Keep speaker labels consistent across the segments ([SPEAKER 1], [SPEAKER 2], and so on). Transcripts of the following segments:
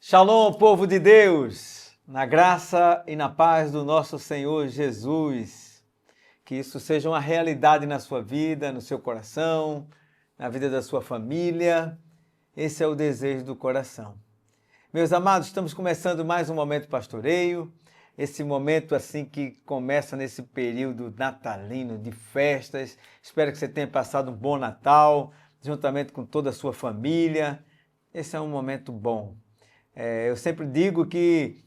[SPEAKER 1] Shalom, povo de Deus, na graça e na paz do nosso Senhor Jesus. Que isso seja uma realidade na sua vida, no seu coração, na vida da sua família. Esse é o desejo do coração. Meus amados, estamos começando mais um Momento Pastoreio. Esse momento assim que começa nesse período natalino de festas. Espero que você tenha passado um bom Natal, juntamente com toda a sua família. Esse é um momento bom. Eu sempre digo que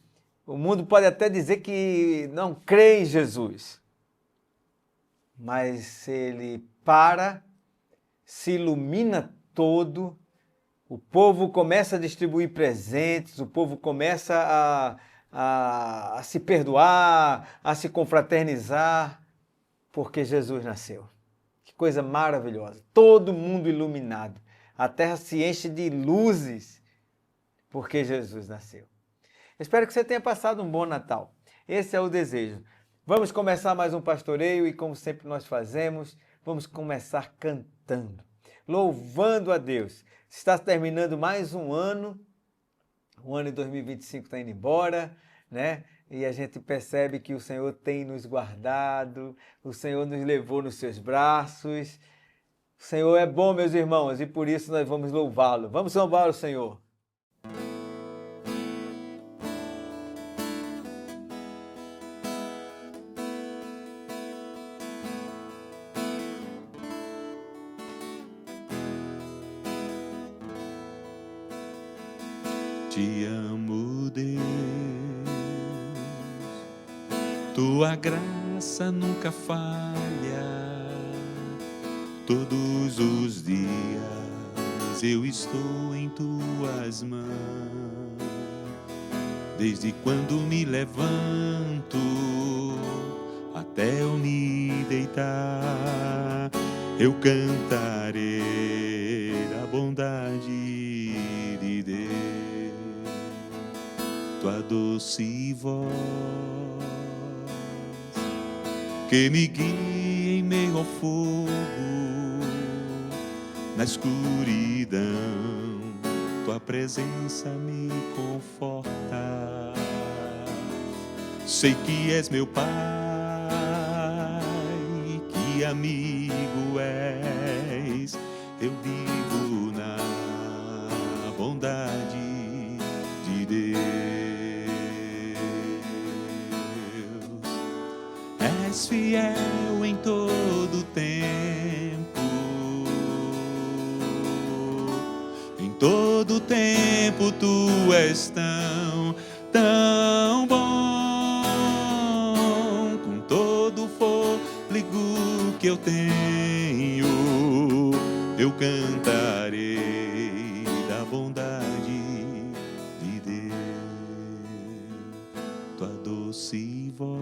[SPEAKER 1] o mundo pode até dizer que não crê em Jesus, mas ele se ilumina todo, o povo começa a distribuir presentes, o povo começa a se perdoar, a se confraternizar, porque Jesus nasceu. Que coisa maravilhosa! Todo mundo iluminado, a terra se enche de luzes, porque Jesus nasceu. Espero que você tenha passado um bom Natal. Esse é o desejo. Vamos começar mais um pastoreio e, como sempre nós fazemos, vamos começar cantando, louvando a Deus. Está terminando mais um ano, o ano de 2025 está indo embora, né? E a gente percebe que o Senhor tem nos guardado, o Senhor nos levou nos seus braços. O Senhor é bom, meus irmãos, e por isso nós vamos louvá-lo. Vamos louvar o Senhor.
[SPEAKER 2] Te amo, Deus, tua graça nunca falha. Todos os dias eu estou em tuas mãos. Desde quando me levanto até eu me deitar, eu cantarei da bondade de Deus. Tua doce voz que me guia em meio ao fogo, na escuridão, tua presença me conforta. Sei que és meu Pai, que amigo és, eu vivo na bondade de Deus. És fiel em todo tempo, em todo tempo tu és tão bom. Com todo o fôlego que eu tenho, eu cantarei da bondade de Deus. Tua doce voz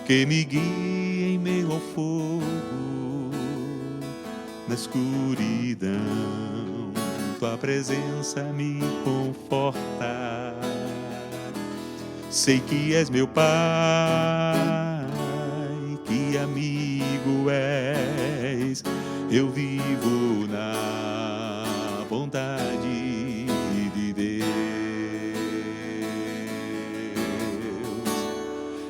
[SPEAKER 2] que me guia em meio ao fogo, na escuridão, tua presença me conforta. Sei que és meu Pai, que amigo és, eu vivo na bondade de Deus.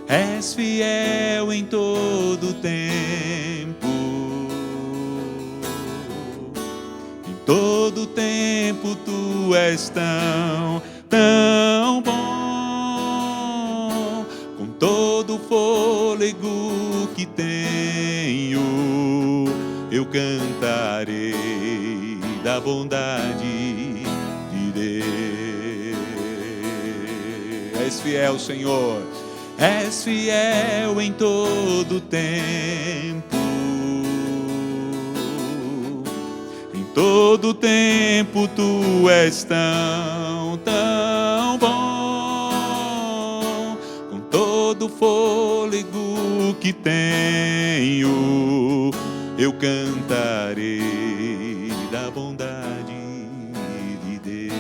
[SPEAKER 2] És fiel em todo tempo, em todo tempo tu és tão bom. Com todo o fôlego que tenho, eu cantarei da bondade de Deus. És fiel, Senhor. És fiel em todo tempo, em todo tempo tu és tão bom. Com todo o fôlego que tenho, eu cantarei da bondade de Deus.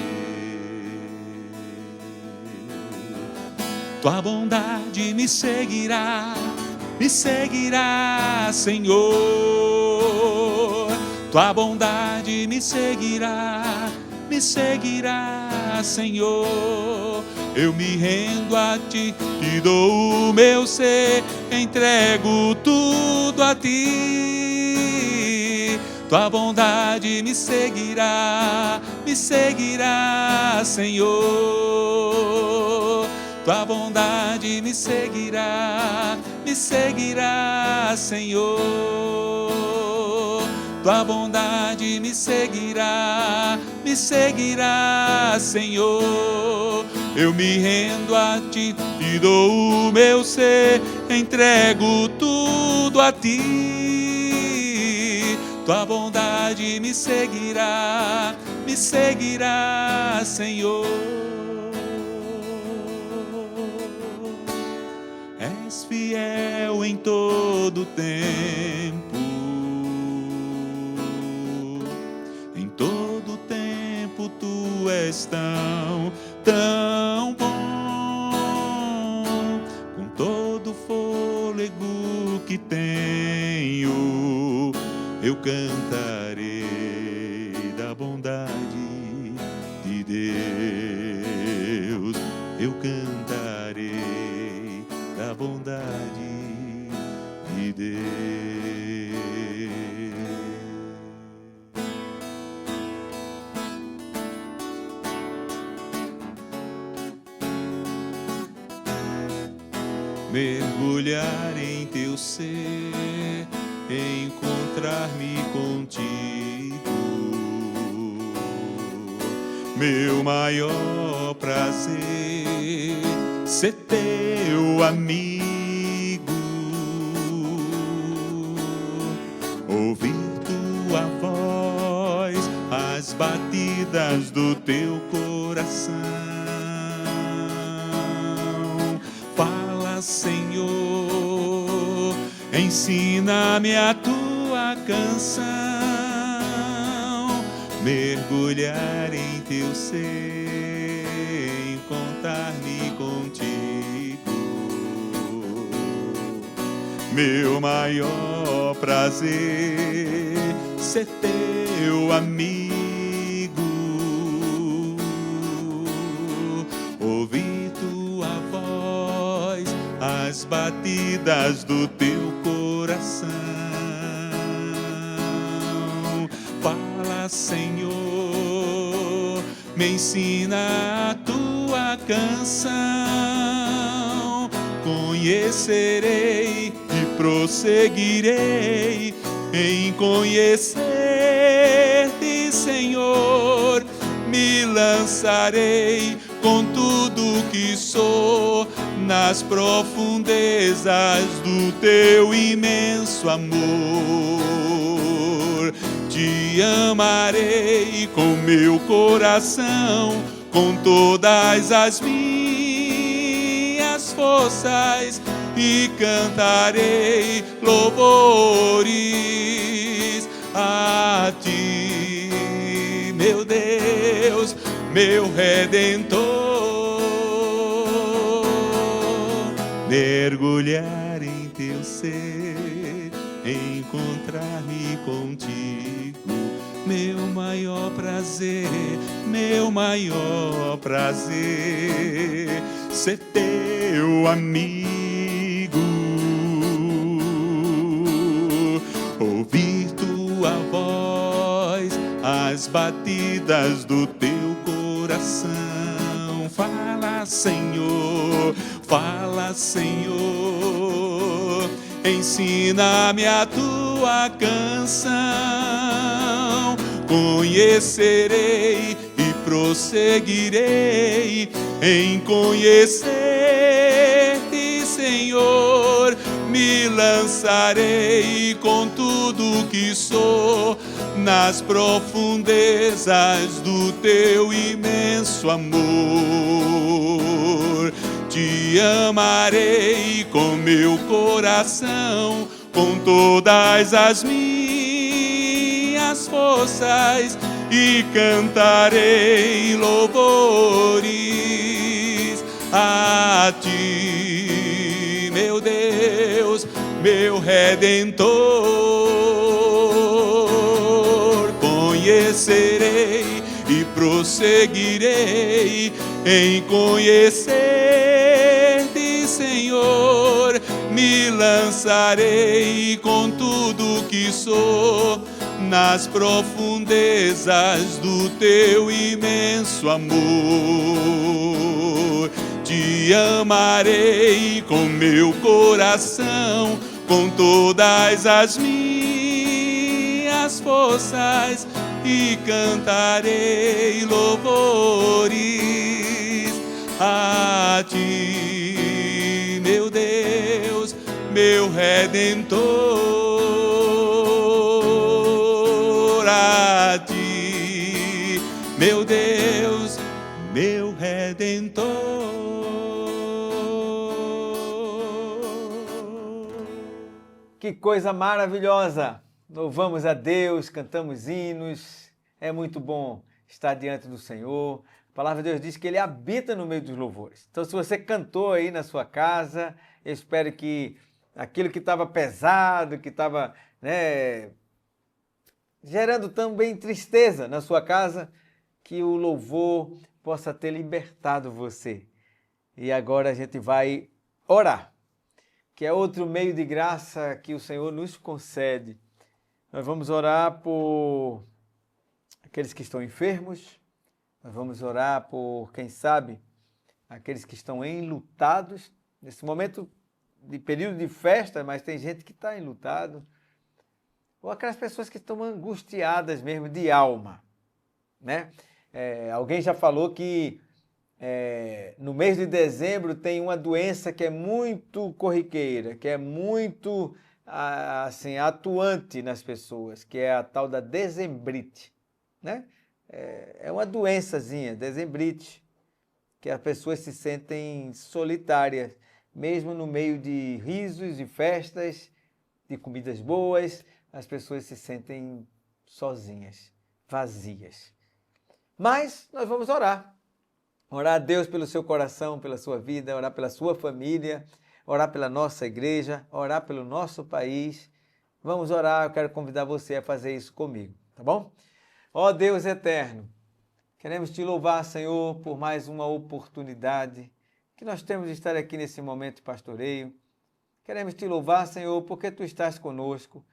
[SPEAKER 2] Tua bondade me seguirá me seguirá, Senhor. Tua bondade me seguirá, Senhor. Eu me rendo a ti, te dou o meu ser, entrego tudo a ti. Tua bondade me seguirá, Senhor. Tua bondade me seguirá, Senhor. Tua bondade me seguirá, Senhor. Eu me rendo a ti, te dou o meu ser, entrego tudo a ti. Tua bondade me seguirá, Senhor. És fiel em todo tempo, em todo tempo tu és tão bom. Com todo fôlego que tenho, eu cantarei da bondade de Deus. Eu cantarei da bondade de Deus. Mergulhar em teu ser, encontrar-me contigo. Meu maior prazer, ser teu amigo. Ouvir tua voz, as batidas do teu coração. Fala, Senhor, ensina-me a tua canção. Mergulhar em teu ser, encontrar-me contigo. Meu maior prazer, ser teu amigo. Ouvir tua voz, as batidas do teu coração. Fala, Senhor, me ensina a tua canção. Conhecerei e prosseguirei em conhecer-te, Senhor. Me lançarei com tudo que sou nas profundezas do teu imenso amor. Te amarei com meu coração, com todas as minhas forças, e cantarei louvores a ti, meu Deus, meu Redentor. Mergulhar em teu ser, encontrar-me contigo. Meu maior prazer, ser teu amigo. Ouvir tua voz, as batidas do teu coração. Fala, Senhor, ensina-me a tua canção. Conhecerei e prosseguirei em conhecer-te, Senhor. Me lançarei com tudo que sou nas profundezas do teu imenso amor. Te amarei com meu coração, com todas as minhas forças, e cantarei louvores a ti, meu Deus, meu Redentor. Conhecerei e prosseguirei em conhecer-te, Senhor. Me lançarei com tudo que sou nas profundezas do teu imenso amor. Te amarei com meu coração, com todas as minhas forças, e cantarei louvores a ti, meu Deus, meu Redentor, a ti, meu Deus, meu Redentor.
[SPEAKER 1] Que coisa maravilhosa! Louvamos a Deus, cantamos hinos, é muito bom estar diante do Senhor. A palavra de Deus diz que Ele habita no meio dos louvores. Então, se você cantou aí na sua casa, eu espero que aquilo que estava pesado, que estava gerando também tristeza na sua casa, que o louvor possa ter libertado você. E agora a gente vai orar, que é outro meio de graça que o Senhor nos concede. Nós vamos orar por aqueles que estão enfermos, nós vamos orar por, quem sabe, aqueles que estão enlutados, nesse momento de período de festa, mas tem gente que está enlutado, ou aquelas pessoas que estão angustiadas mesmo de alma, né? Alguém já falou que no mês de dezembro tem uma doença que é muito corriqueira, que é muito assim, atuante nas pessoas, que é a tal da dezembrite, né? É uma doençazinha, dezembrite, que as pessoas se sentem solitárias, mesmo no meio de risos e festas, de comidas boas, as pessoas se sentem sozinhas, vazias. Mas nós vamos orar. Orar a Deus pelo seu coração, pela sua vida, orar pela sua família, orar pela nossa igreja, orar pelo nosso país. Vamos orar, eu quero convidar você a fazer isso comigo, tá bom? Ó Deus eterno, queremos te louvar, Senhor, por mais uma oportunidade que nós temos de estar aqui nesse momento de pastoreio. Queremos te louvar, Senhor, porque tu estás conosco.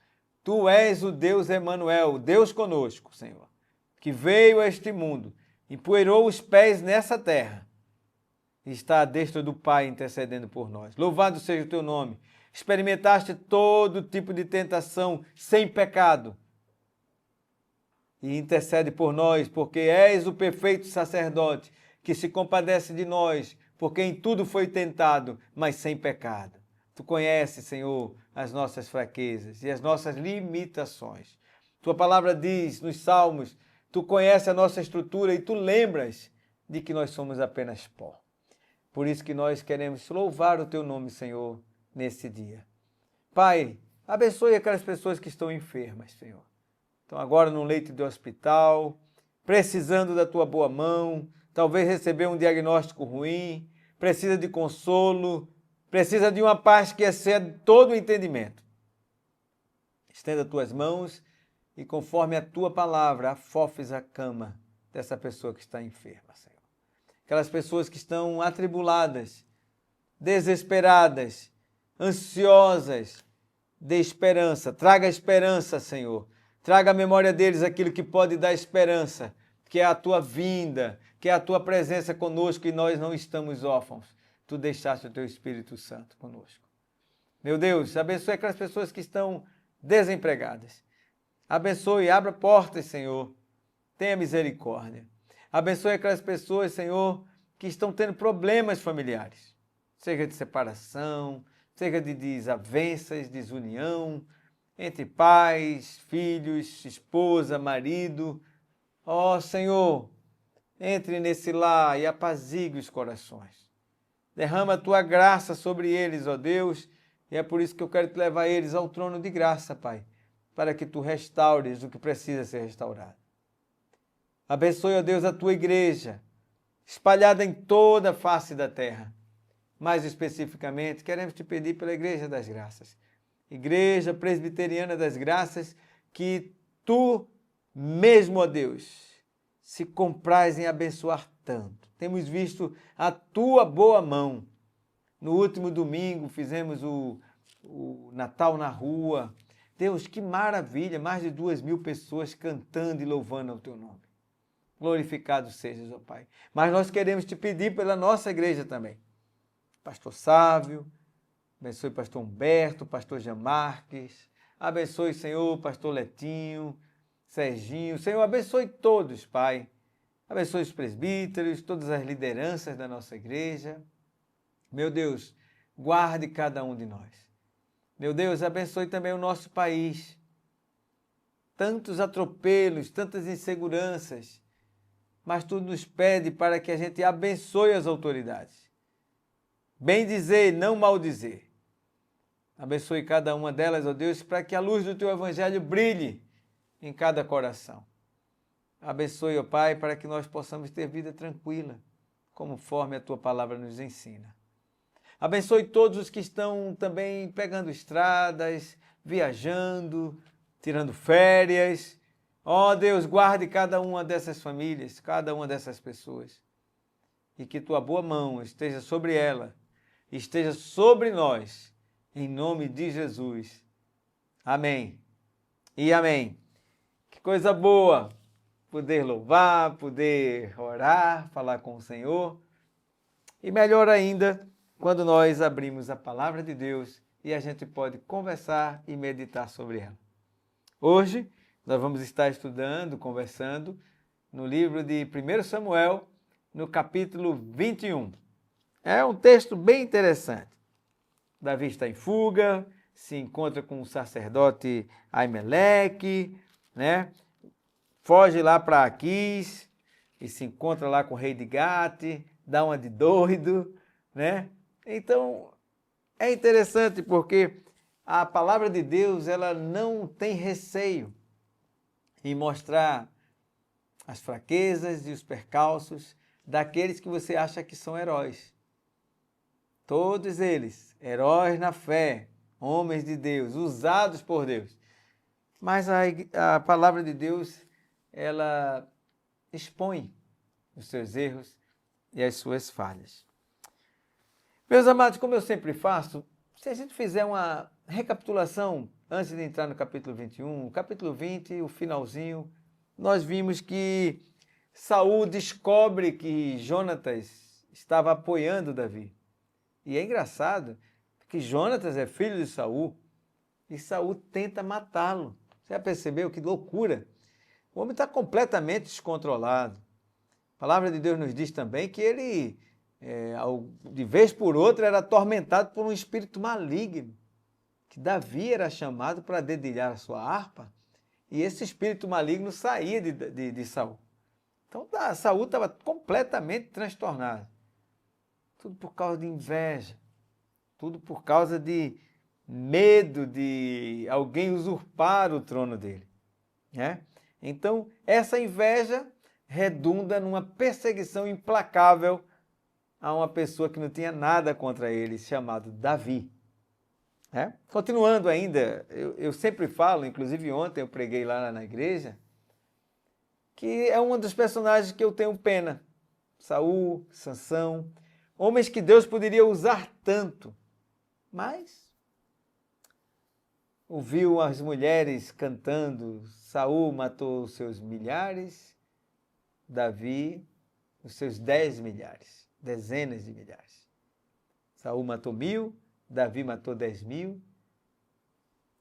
[SPEAKER 1] Tu és o Deus Emanuel, o Deus conosco, Senhor, que veio a este mundo, empoeirou os pés nessa terra e está à destra do Pai intercedendo por nós. Louvado seja o teu nome. Experimentaste todo tipo de tentação sem pecado e intercede por nós, porque és o perfeito sacerdote que se compadece de nós, porque em tudo foi tentado, mas sem pecado. Tu conheces, Senhor, as nossas fraquezas e as nossas limitações. Tua palavra diz nos Salmos, tu conheces a nossa estrutura e tu lembras de que nós somos apenas pó. Por isso que nós queremos louvar o teu nome, Senhor, nesse dia. Pai, abençoe aquelas pessoas que estão enfermas, Senhor. Estão agora num leito de hospital, precisando da tua boa mão, talvez receber um diagnóstico ruim, precisa de consolo, precisa de uma paz que excede todo o entendimento. Estenda as tuas mãos e, conforme a tua palavra, afofes a cama dessa pessoa que está enferma, Senhor. Aquelas pessoas que estão atribuladas, desesperadas, ansiosas, dê esperança. Traga esperança, Senhor. Traga à memória deles aquilo que pode dar esperança, que é a tua vinda, que é a tua presença conosco e nós não estamos órfãos. Tu deixaste o teu Espírito Santo conosco. Meu Deus, abençoe aquelas pessoas que estão desempregadas. Abençoe, abra portas, Senhor. Tenha misericórdia. Abençoe aquelas pessoas, Senhor, que estão tendo problemas familiares, seja de separação, seja de desavenças, desunião, entre pais, filhos, esposa, marido. Ó Senhor, entre nesse lar e apazigue os corações. Derrama a tua graça sobre eles, ó Deus, e é por isso que eu quero te levar eles ao trono de graça, Pai, para que tu restaures o que precisa ser restaurado. Abençoe, ó Deus, a tua igreja, espalhada em toda a face da terra. Mais especificamente, queremos te pedir pela Igreja das Graças. Igreja Presbiteriana das Graças, que tu mesmo, ó Deus, se compraz em abençoar tanto. Temos visto a tua boa mão. No último domingo fizemos o Natal na rua. Deus, que maravilha, mais de 2.000 pessoas cantando e louvando ao teu nome. Glorificado sejas, ó Pai. Mas nós queremos te pedir pela nossa igreja também. Pastor Sávio, abençoe pastor Humberto, pastor Jean Marques, abençoe, Senhor, pastor Letinho, Serginho. Senhor, abençoe todos, Pai. Abençoe os presbíteros, todas as lideranças da nossa igreja. Meu Deus, guarde cada um de nós. Meu Deus, abençoe também o nosso país. Tantos atropelos, tantas inseguranças, mas tu nos pede para que a gente abençoe as autoridades. Bem dizer, não mal dizer. Abençoe cada uma delas, ó Deus, para que a luz do teu evangelho brilhe em cada coração. Abençoe, ó Pai, para que nós possamos ter vida tranquila, conforme a tua palavra nos ensina. Abençoe todos os que estão também pegando estradas, viajando, tirando férias. Ó Deus, guarde cada uma dessas famílias, cada uma dessas pessoas. E que tua boa mão esteja sobre ela, esteja sobre nós, em nome de Jesus. Amém e amém. Que coisa boa poder louvar, poder orar, falar com o Senhor. E melhor ainda, quando nós abrimos a palavra de Deus e a gente pode conversar e meditar sobre ela. Hoje, nós vamos estar estudando, conversando, no livro de 1 Samuel, no capítulo 21. É um texto bem interessante. Davi está em fuga, se encontra com o sacerdote Aimeleque, né? Foge lá para Aquis e se encontra lá com o rei de Gate, dá uma de doido, né? Então, é interessante porque a palavra de Deus, ela não tem receio em mostrar as fraquezas e os percalços daqueles que você acha que são heróis. Todos eles, heróis na fé, homens de Deus, usados por Deus. Mas a palavra de Deus, ela expõe os seus erros e as suas falhas. Meus amados, como eu sempre faço, se a gente fizer uma recapitulação antes de entrar no capítulo 21, o capítulo 20, o finalzinho, nós vimos que Saul descobre que Jonatas estava apoiando Davi. E é engraçado que Jonatas é filho de Saul e Saul tenta matá-lo. Você já percebeu que loucura? O homem está completamente descontrolado. A palavra de Deus nos diz também que ele, de vez por outra, era atormentado por um espírito maligno. Que Davi era chamado para dedilhar a sua harpa e esse espírito maligno saía de Saul. Então Saul estava completamente transtornado. Tudo por causa de inveja, tudo por causa de medo de alguém usurpar o trono dele, né? Então, essa inveja redunda numa perseguição implacável a uma pessoa que não tinha nada contra ele, chamado Davi. Continuando ainda, eu sempre falo, inclusive ontem eu preguei lá na igreja, que é um dos personagens que eu tenho pena. Saul, Sansão, homens que Deus poderia usar tanto, mas ouviu as mulheres cantando, Saul matou os seus milhares, Davi os seus 10 milhares, dezenas de milhares. Saul matou 1.000, Davi matou 10.000,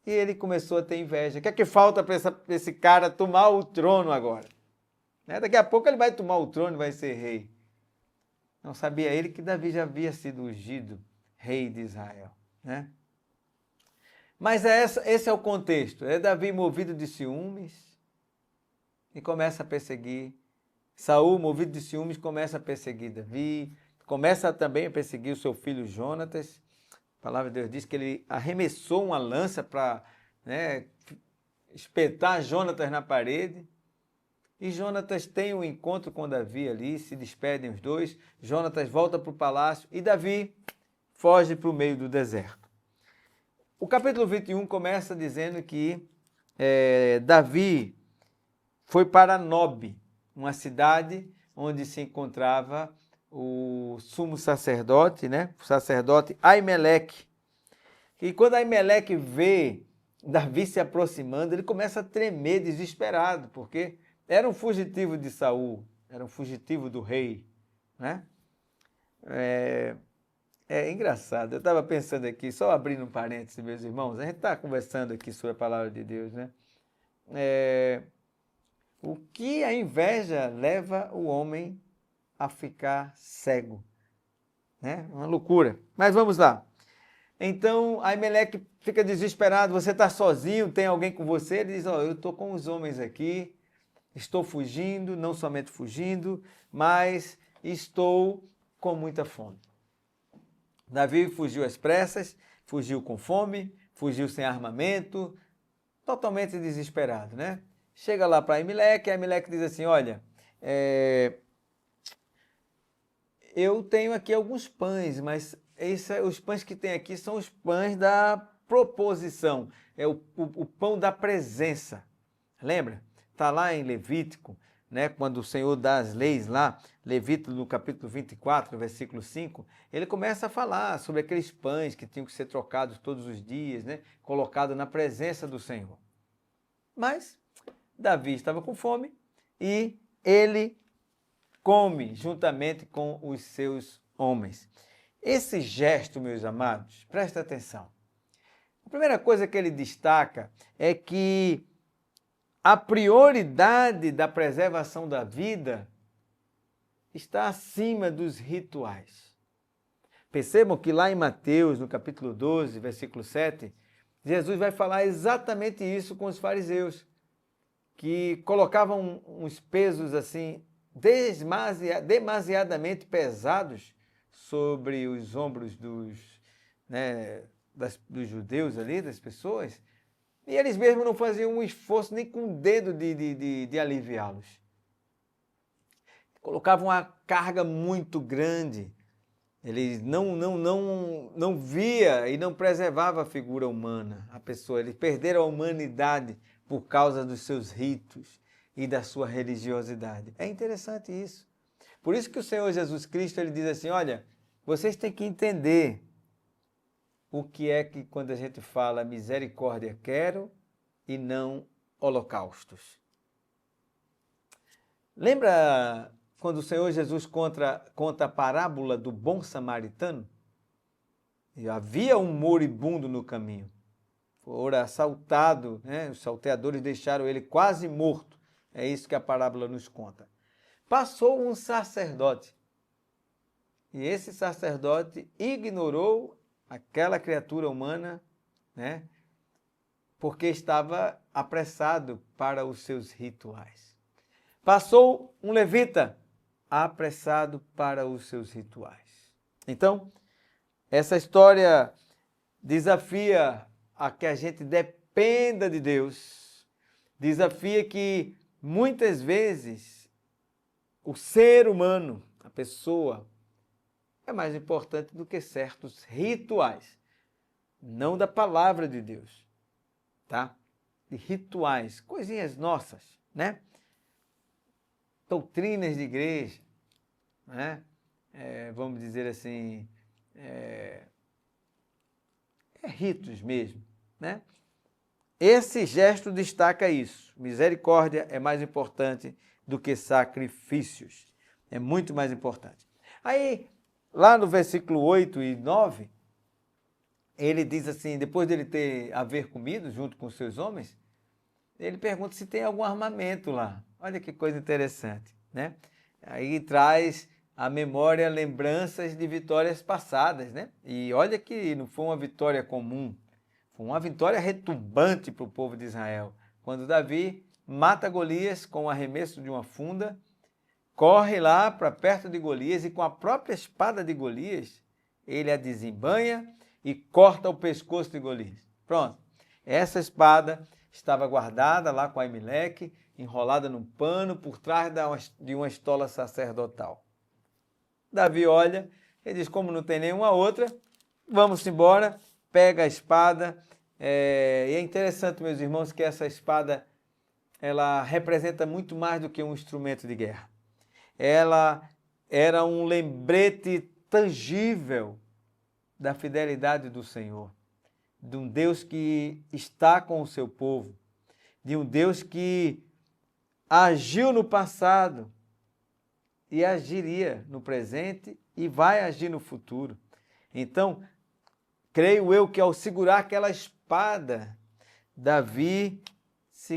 [SPEAKER 1] e ele começou a ter inveja. O que é que falta para esse cara tomar o trono agora? Daqui a pouco ele vai tomar o trono e vai ser rei. Não sabia ele que Davi já havia sido ungido rei de Israel, né? Mas esse é o contexto. É Davi movido de ciúmes e começa a perseguir. Saul, movido de ciúmes, começa a perseguir Davi. Começa também a perseguir o seu filho Jonatas. A palavra de Deus diz que ele arremessou uma lança para, espetar Jonatas na parede. E Jonatas tem um encontro com Davi ali, se despedem os dois. Jonatas volta para o palácio e Davi foge para o meio do deserto. O capítulo 21 começa dizendo que Davi foi para Nob, uma cidade onde se encontrava o sumo sacerdote, né? O sacerdote Aimeleque. E quando Aimeleque vê Davi se aproximando, ele começa a tremer desesperado, porque era um fugitivo de Saul, era um fugitivo do rei, né? É engraçado, eu estava pensando aqui, só abrindo um parênteses, meus irmãos, a gente está conversando aqui sobre a palavra de Deus, né? O que a inveja leva o homem a ficar cego, né? Uma loucura. Mas vamos lá. Então, Aimeleque fica desesperado, você está sozinho, tem alguém com você? Ele diz, eu estou com os homens aqui, estou fugindo, não somente fugindo, mas estou com muita fome. Davi fugiu às pressas, fugiu com fome, fugiu sem armamento, totalmente desesperado, né? Chega lá para Aimeleque, Aimeleque diz assim, olha, eu tenho aqui alguns pães, mas os pães que tem aqui são os pães da proposição, é o pão da presença. Lembra? Está lá em Levítico, né? Quando o Senhor dá as leis lá, Levítico no capítulo 24, versículo 5, ele começa a falar sobre aqueles pães que tinham que ser trocados todos os dias, né? Colocados na presença do Senhor. Mas Davi estava com fome e ele come juntamente com os seus homens. Esse gesto, meus amados, presta atenção. A primeira coisa que ele destaca é que a prioridade da preservação da vida está acima dos rituais. Percebam que lá em Mateus, no capítulo 12, versículo 7, Jesus vai falar exatamente isso com os fariseus, que colocavam uns pesos assim demasiadamente pesados sobre os ombros dos judeus ali, das pessoas, e eles mesmos não faziam um esforço nem com o dedo de aliviá-los. Colocavam uma carga muito grande. Eles não via e não preservava a figura humana, a pessoa. Eles perderam a humanidade por causa dos seus ritos e da sua religiosidade. É interessante isso. Por isso que o Senhor Jesus Cristo ele diz assim, olha, vocês têm que entender o que é que quando a gente fala misericórdia quero e não holocaustos. Lembra quando o Senhor Jesus conta a parábola do bom samaritano? E havia um moribundo no caminho. Fora assaltado, né? Os salteadores deixaram ele quase morto. É isso que a parábola nos conta. Passou um sacerdote. E esse sacerdote ignorou aquela criatura humana, né? Porque estava apressado para os seus rituais. Passou um levita, apressado para os seus rituais. Então, essa história desafia a que a gente dependa de Deus, desafia que muitas vezes o ser humano, a pessoa, é mais importante do que certos rituais, não da palavra de Deus, tá? De rituais, coisinhas nossas, né? Doutrinas de igreja, né? Vamos dizer assim, ritos mesmo, né? Esse gesto destaca isso. Misericórdia é mais importante do que sacrifícios. É muito mais importante. Aí, lá no versículo 8 e 9, ele diz assim, depois dele haver comido junto com seus homens, ele pergunta se tem algum armamento lá. Olha que coisa interessante, né? Aí traz à memória lembranças de vitórias passadas, né? E olha que não foi uma vitória comum, foi uma vitória retumbante para o povo de Israel. Quando Davi mata Golias com o arremesso de uma funda, corre lá para perto de Golias e com a própria espada de Golias, ele a desembanha e corta o pescoço de Golias. Pronto, essa espada estava guardada lá com Aimeleque, enrolada num pano por trás de uma estola sacerdotal. Davi olha e diz, como não tem nenhuma outra, vamos embora, pega a espada E é interessante, meus irmãos, que essa espada, ela representa muito mais do que um instrumento de guerra. Ela era um lembrete tangível da fidelidade do Senhor, de um Deus que está com o seu povo, de um Deus que agiu no passado e agiria no presente e vai agir no futuro. Então, creio eu que ao segurar aquela espada, Davi se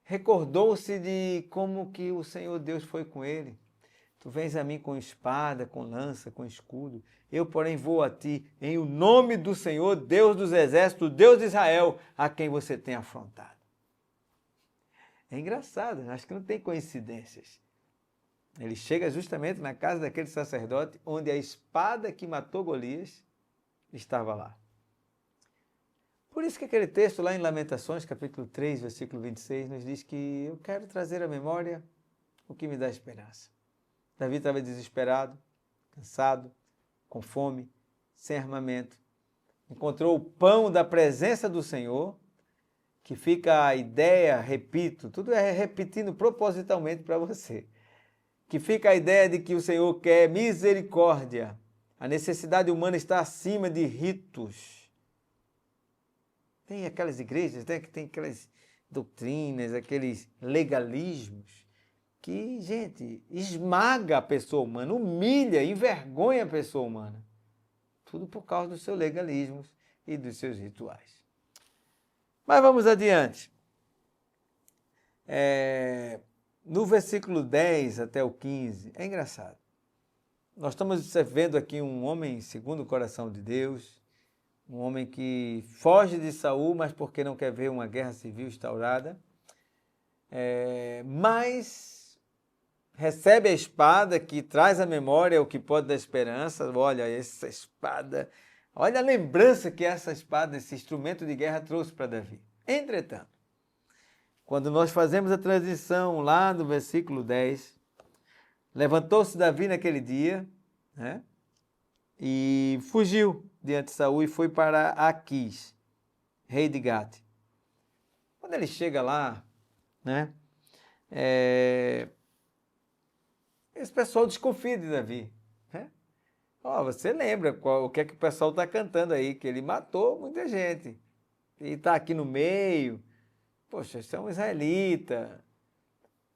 [SPEAKER 1] recordou-se de como que o Senhor Deus foi com ele. Tu vens a mim com espada, com lança, com escudo. Eu, porém, vou a ti em o nome do Senhor, Deus dos exércitos, Deus de Israel, a quem você tem afrontado. É engraçado, acho que não tem coincidências. Ele chega justamente na casa daquele sacerdote, onde a espada que matou Golias estava lá. Por isso que aquele texto lá em Lamentações, capítulo 3, versículo 26, nos diz que eu quero trazer à memória o que me dá esperança. Davi estava desesperado, cansado, com fome, sem armamento. Encontrou o pão da presença do Senhor, que fica a ideia, repito, tudo é repetindo propositalmente para você, que fica a ideia de que o Senhor quer misericórdia. A necessidade humana está acima de ritos. Tem aquelas igrejas, né, que tem aquelas doutrinas, aqueles legalismos, que, gente, esmaga a pessoa humana, humilha, envergonha a pessoa humana. Tudo por causa dos seus legalismos e dos seus rituais. Mas vamos adiante. No versículo 10 até o 15, é engraçado. Nós estamos vendo aqui um homem segundo o coração de Deus, um homem que foge de Saul, mas porque não quer ver uma guerra civil instaurada, mas recebe a espada que traz à memória o que pode dar esperança. Olha, essa espada, olha a lembrança que essa espada, esse instrumento de guerra trouxe para Davi. Entretanto, quando nós fazemos a transição lá no versículo 10, levantou-se Davi naquele dia, né, e fugiu diante de Saul e foi para Aquis, rei de Gate. Quando ele chega lá, né, esse pessoal desconfia de Davi. Né? Você lembra o que é que o pessoal está cantando aí, que ele matou muita gente. E está aqui no meio. Poxa, isso é um israelita.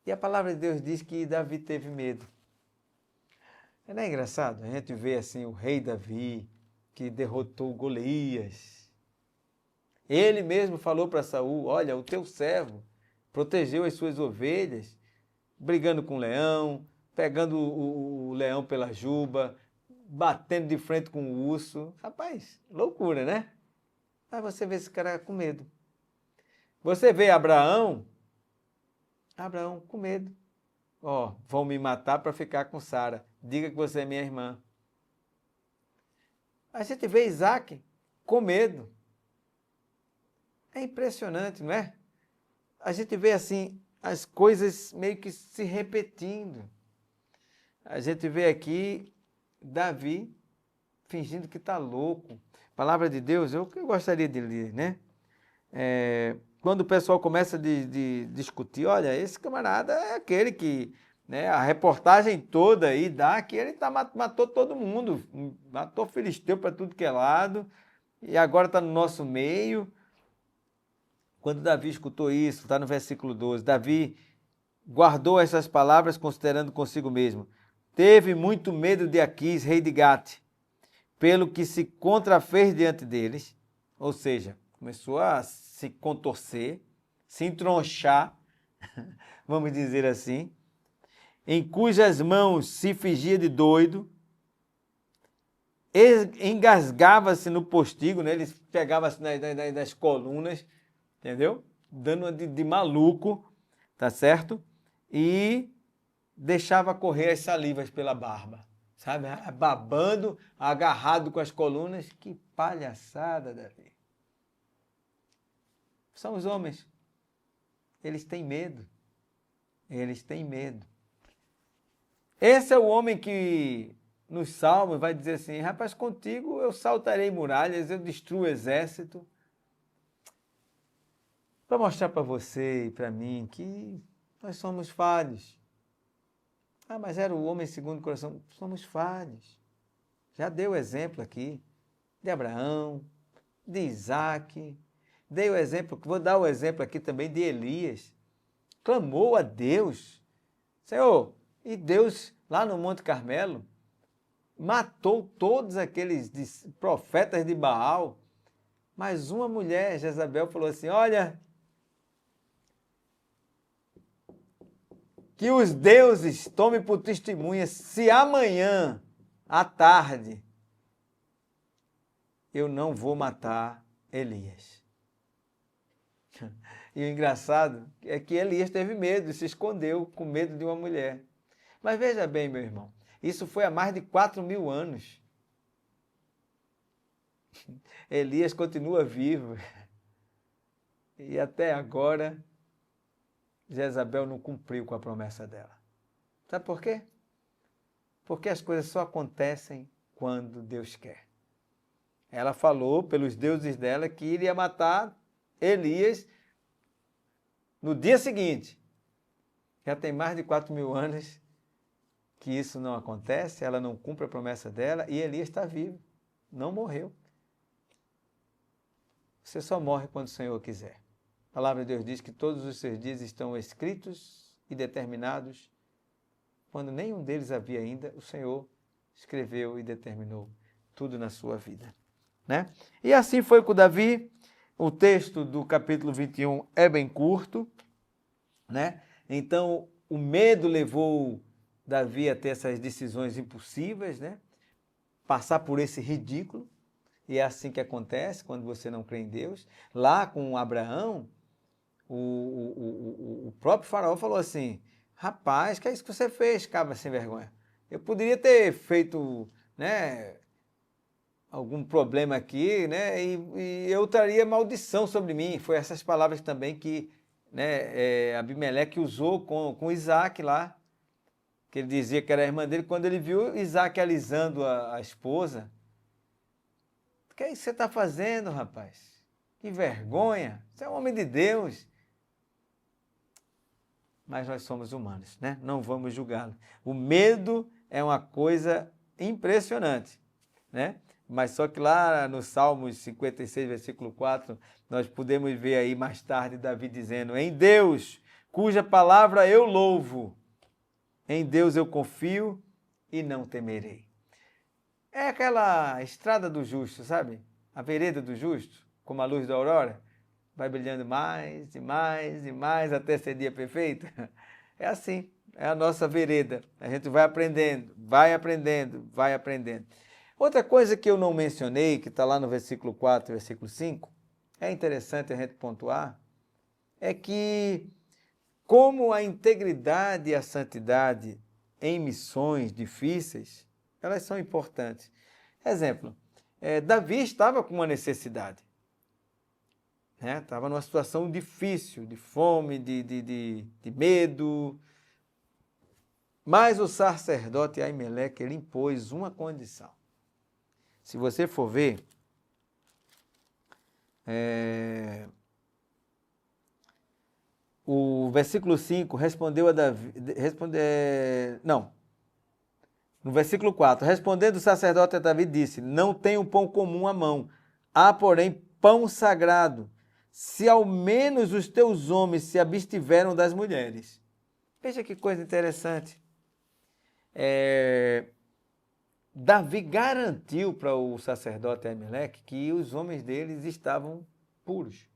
[SPEAKER 1] E a palavra de Deus diz que Davi teve medo. Não é engraçado? A gente vê assim o rei Davi, que derrotou Golias. Ele mesmo falou para Saul, olha, o teu servo protegeu as suas ovelhas, brigando com o leão, pegando o leão pela juba, batendo de frente com o urso. Rapaz, loucura, né? Aí você vê esse cara com medo. Você vê Abraão com medo. Vão me matar para ficar com Sara. Diga que você é minha irmã. A gente vê Isaac com medo. É impressionante, não é? A gente vê assim as coisas meio que se repetindo. A gente vê aqui Davi fingindo que está louco. Palavra de Deus, eu gostaria de ler, né? Quando o pessoal começa a discutir, olha, esse camarada é aquele que, né, a reportagem toda aí dá que ele matou todo mundo, matou filisteu para tudo que é lado, e agora está no nosso meio. Quando Davi escutou isso, está no versículo 12, Davi guardou essas palavras considerando consigo mesmo. Teve muito medo de Aquis, rei de Gate, pelo que se contrafez diante deles, ou seja, começou a se contorcer, se entronchar, vamos dizer assim, em cujas mãos se fingia de doido, engasgava-se no postigo, né? Ele pegava-se nas colunas, entendeu? Dando uma de maluco, tá certo? E deixava correr as salivas pela barba, sabe? Babando, agarrado com as colunas. Que palhaçada, Davi. São os homens. Eles têm medo. Eles têm medo. Esse é o homem que nos Salmos vai dizer assim, rapaz, contigo eu saltarei muralhas, eu destruo exército. Para mostrar para você e para mim que nós somos falhos. Ah, mas era o homem segundo o coração. Somos falhos. Já dei o exemplo aqui de Abraão, de Isaac. Dei o exemplo, vou dar o exemplo aqui também de Elias. Clamou a Deus. Senhor, e Deus lá no Monte Carmelo matou todos aqueles profetas de Baal. Mas uma mulher, Jezabel, falou assim, olha, que os deuses tomem por testemunha se amanhã, à tarde, eu não vou matar Elias. E o engraçado é que Elias teve medo e se escondeu com medo de uma mulher. Mas veja bem, meu irmão, isso foi há mais de 4.000 anos. Elias continua vivo. E até agora, Jezabel não cumpriu com a promessa dela. Sabe por quê? Porque as coisas só acontecem quando Deus quer. Ela falou pelos deuses dela que iria matar Elias no dia seguinte. Já tem mais de 4.000 anos que isso não acontece, ela não cumpre a promessa dela e Elias está vivo, não morreu. Você só morre quando o Senhor quiser. A palavra de Deus diz que todos os seus dias estão escritos e determinados. Quando nenhum deles havia ainda, o Senhor escreveu e determinou tudo na sua vida. Né? E assim foi com Davi. O texto do capítulo 21 é bem curto. Né? Então, o medo levou Davi a ter essas decisões impulsivas, né? Passar por esse ridículo. E é assim que acontece quando você não crê em Deus. Lá com Abraão, o próprio faraó falou assim, rapaz, que é isso que você fez, cabra sem vergonha? Eu poderia ter feito, né, algum problema aqui, né, e eu traria maldição sobre mim. Foi essas palavras também que, né, Abimeleque usou com Isaac lá, que ele dizia que era a irmã dele, quando ele viu Isaac alisando a esposa. O que é isso que você está fazendo, rapaz? Que vergonha! Você é um homem de Deus. Mas nós somos humanos, né? Não vamos julgá-lo. O medo é uma coisa impressionante, né? Mas só que lá no Salmos 56, versículo 4, nós podemos ver aí mais tarde Davi dizendo, em Deus, cuja palavra eu louvo, em Deus eu confio e não temerei. É aquela estrada do justo, sabe? A vereda do justo, como a luz da aurora, vai brilhando mais e mais e mais até ser dia perfeito. É assim, é a nossa vereda. A gente vai aprendendo, vai aprendendo, vai aprendendo. Outra coisa que eu não mencionei, que está lá no versículo 4 e versículo 5, é interessante a gente pontuar, é que como a integridade e a santidade em missões difíceis, elas são importantes. Exemplo, Davi estava com uma necessidade. Estava numa situação difícil, de fome, de medo. Mas o sacerdote Aimeleque, ele impôs uma condição. Se você for ver, o versículo 5 respondeu a Davi... No versículo 4, respondendo o sacerdote a Davi, disse, não tenho pão comum à mão, há, porém, pão sagrado, se ao menos os teus homens se abstiveram das mulheres. Veja que coisa interessante. Davi garantiu para o sacerdote Aimeleque que os homens deles estavam puros.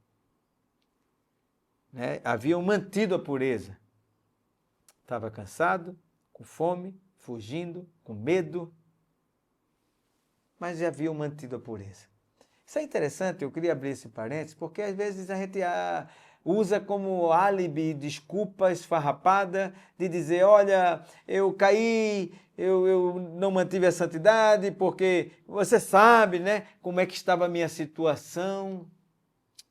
[SPEAKER 1] Haviam mantido a pureza. Estava cansado, com fome, fugindo, com medo, mas já haviam mantido a pureza. Isso é interessante, eu queria abrir esse parênteses, porque às vezes a gente usa como álibi, desculpa esfarrapada, de dizer, olha, eu caí, eu não mantive a santidade, porque você sabe, né, como é que estava a minha situação.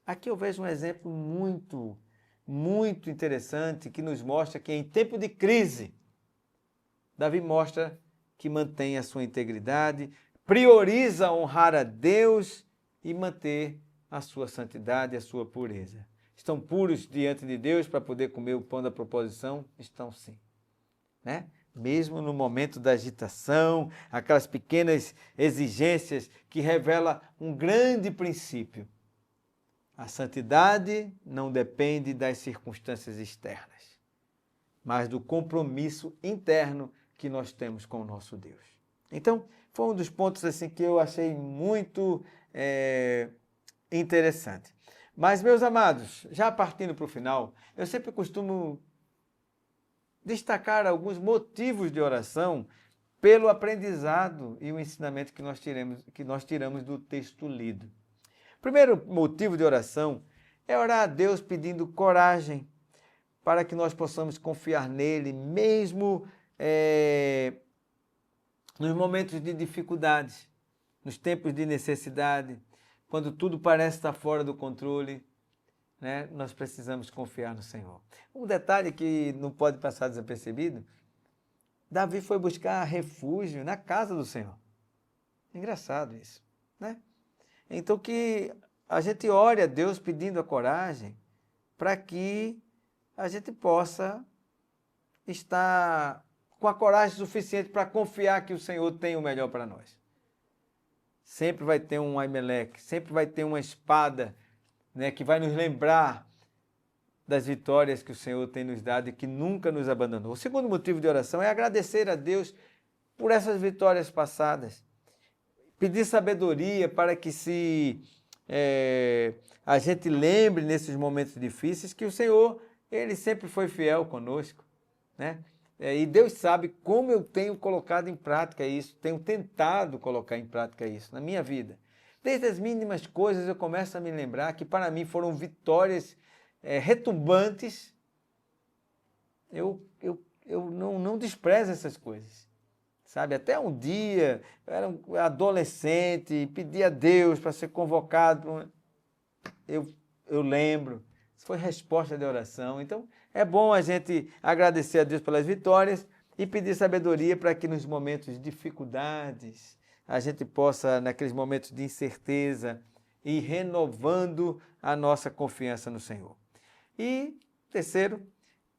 [SPEAKER 1] Aqui eu vejo um exemplo muito, muito interessante, que nos mostra que em tempo de crise, Davi mostra que mantém a sua integridade, prioriza honrar a Deus e manter a sua santidade e a sua pureza. Estão puros diante de Deus para poder comer o pão da proposição? Estão sim. Né? Mesmo no momento da agitação, aquelas pequenas exigências que revelam um grande princípio. A santidade não depende das circunstâncias externas, mas do compromisso interno que nós temos com o nosso Deus. Então, foi um dos pontos assim, que eu achei muito interessante. Mas, meus amados, já partindo para o final, eu sempre costumo destacar alguns motivos de oração pelo aprendizado e o ensinamento que nós tiramos do texto lido. O primeiro motivo de oração é orar a Deus pedindo coragem para que nós possamos confiar nele, mesmo nos momentos de dificuldades, nos tempos de necessidade, quando tudo parece estar fora do controle, né? Nós precisamos confiar no Senhor. Um detalhe que não pode passar desapercebido, Davi foi buscar refúgio na casa do Senhor. Engraçado isso, né? Então que a gente ore a Deus pedindo a coragem para que a gente possa estar com a coragem suficiente para confiar que o Senhor tem o melhor para nós. Sempre vai ter um Aimeleque, sempre vai ter uma espada, né, que vai nos lembrar das vitórias que o Senhor tem nos dado e que nunca nos abandonou. O segundo motivo de oração é agradecer a Deus por essas vitórias passadas. Pedir sabedoria para que a gente lembre nesses momentos difíceis que o Senhor, Ele sempre foi fiel conosco, né? E Deus sabe como eu tenho colocado em prática isso, tenho tentado colocar em prática isso na minha vida. Desde as mínimas coisas eu começo a me lembrar que para mim foram vitórias retumbantes. Eu não desprezo essas coisas, sabe? Até um dia, eu era um adolescente, pedi a Deus para ser convocado. Eu lembro, isso foi resposta de oração. Então, é bom a gente agradecer a Deus pelas vitórias e pedir sabedoria para que nos momentos de dificuldades a gente possa, naqueles momentos de incerteza, ir renovando a nossa confiança no Senhor. E, terceiro,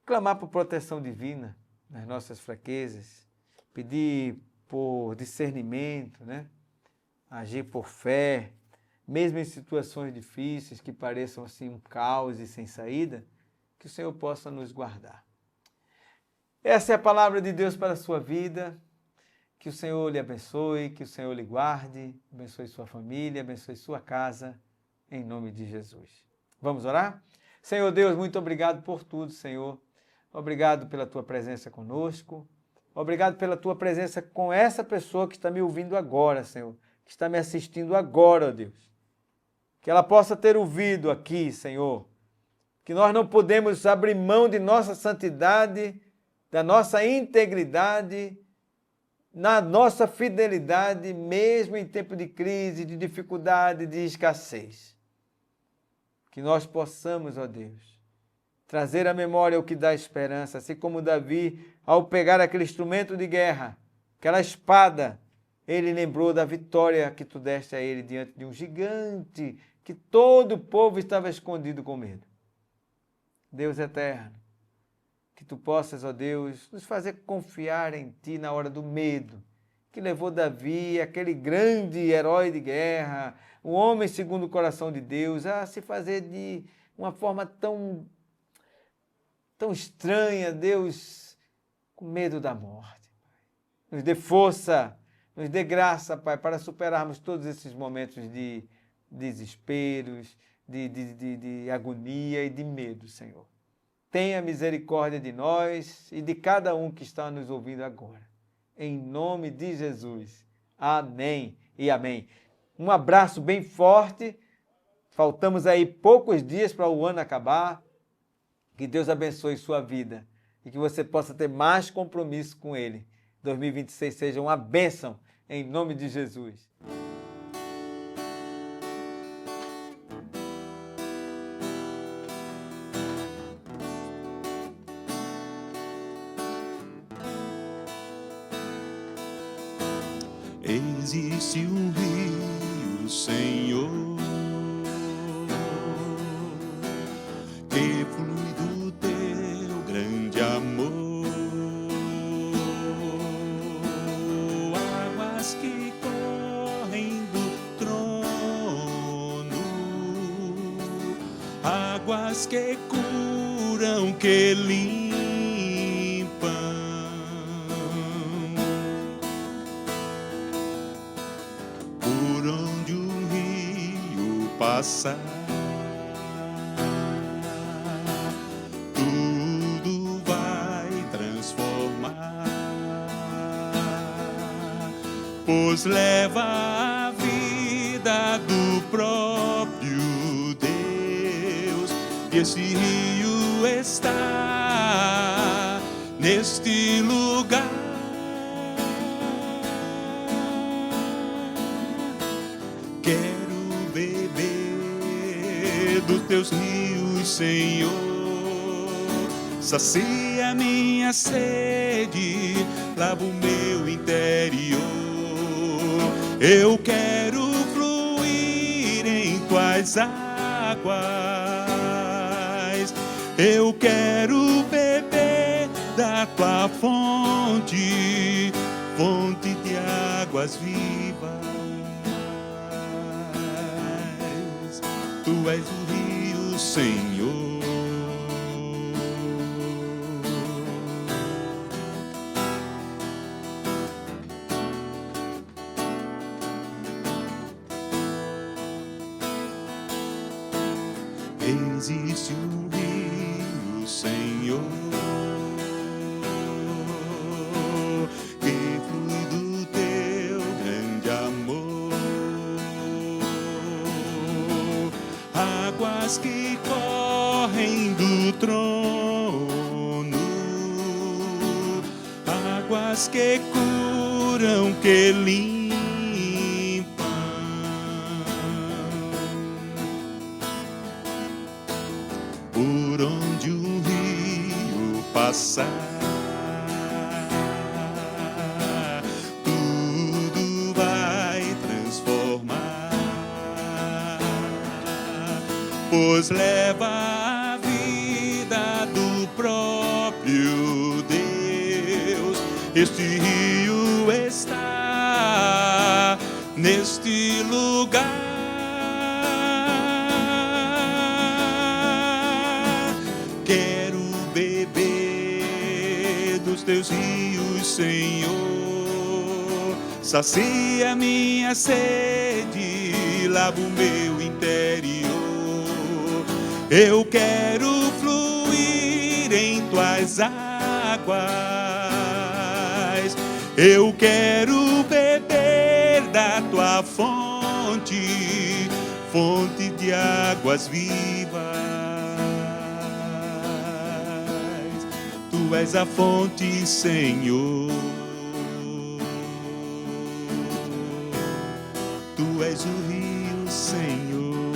[SPEAKER 1] clamar por proteção divina nas nossas fraquezas, pedir por discernimento, né? Agir por fé, mesmo em situações difíceis que pareçam assim um caos e sem saída, que o Senhor possa nos guardar. Essa é a palavra de Deus para a sua vida. Que o Senhor lhe abençoe, que o Senhor lhe guarde, abençoe sua família, abençoe sua casa, em nome de Jesus. Vamos orar? Senhor Deus, muito obrigado por tudo, Senhor. Obrigado pela tua presença conosco. Obrigado pela tua presença com essa pessoa que está me ouvindo agora, Senhor, que está me assistindo agora, ó Deus. Que ela possa ter ouvido aqui, Senhor, que nós não podemos abrir mão de nossa santidade, da nossa integridade, na nossa fidelidade, mesmo em tempo de crise, de dificuldade, de escassez. Que nós possamos, ó Deus, trazer à memória o que dá esperança, assim como Davi, ao pegar aquele instrumento de guerra, aquela espada, ele lembrou da vitória que tu deste a ele diante de um gigante, que todo o povo estava escondido com medo. Deus eterno, que tu possas, ó Deus, nos fazer confiar em ti na hora do medo, que levou Davi, aquele grande herói de guerra, um homem segundo o coração de Deus, a se fazer de uma forma tão estranha, Deus, com medo da morte. Nos dê força, nos dê graça, Pai, para superarmos todos esses momentos de desesperos, de agonia e de medo, Senhor. Tenha misericórdia de nós e de cada um que está nos ouvindo agora. Em nome de Jesus. Amém e amém. Um abraço bem forte. Faltamos aí poucos dias para o ano acabar. Que Deus abençoe sua vida e que você possa ter mais compromisso com Ele. 2026 seja uma bênção em nome de Jesus.
[SPEAKER 2] Existe um rio, Senhor, que flui do teu grande amor, águas que correm do trono, águas que curam, que limpam. Por onde o rio passar, tudo vai transformar, pois leva a vida do próprio Deus. E esse rio está neste lugar. Quero beber dos teus rios, Senhor. Sacia minha sede, lava o meu interior. Eu quero fluir em tuas águas. Eu quero beber da tua fonte, fonte de águas vivas. Tu és o rio, Senhor. Existe um rio, Senhor, que flui do teu grande amor, águas que correm do trono, águas que curam, que limpam. Por onde o rio passar, tudo vai transformar, pois leva a vida do próprio Deus. Este rio está neste lugar. Quero beber dos teus rios, Senhor. Sacia minha sede, lava o meu interior. Eu quero fluir em tuas águas. Eu quero beber da tua fonte, fonte de águas vivas. Tu és a fonte, Senhor. Tu és o rio, Senhor.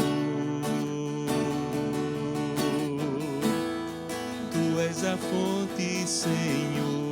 [SPEAKER 2] Tu és a fonte, Senhor.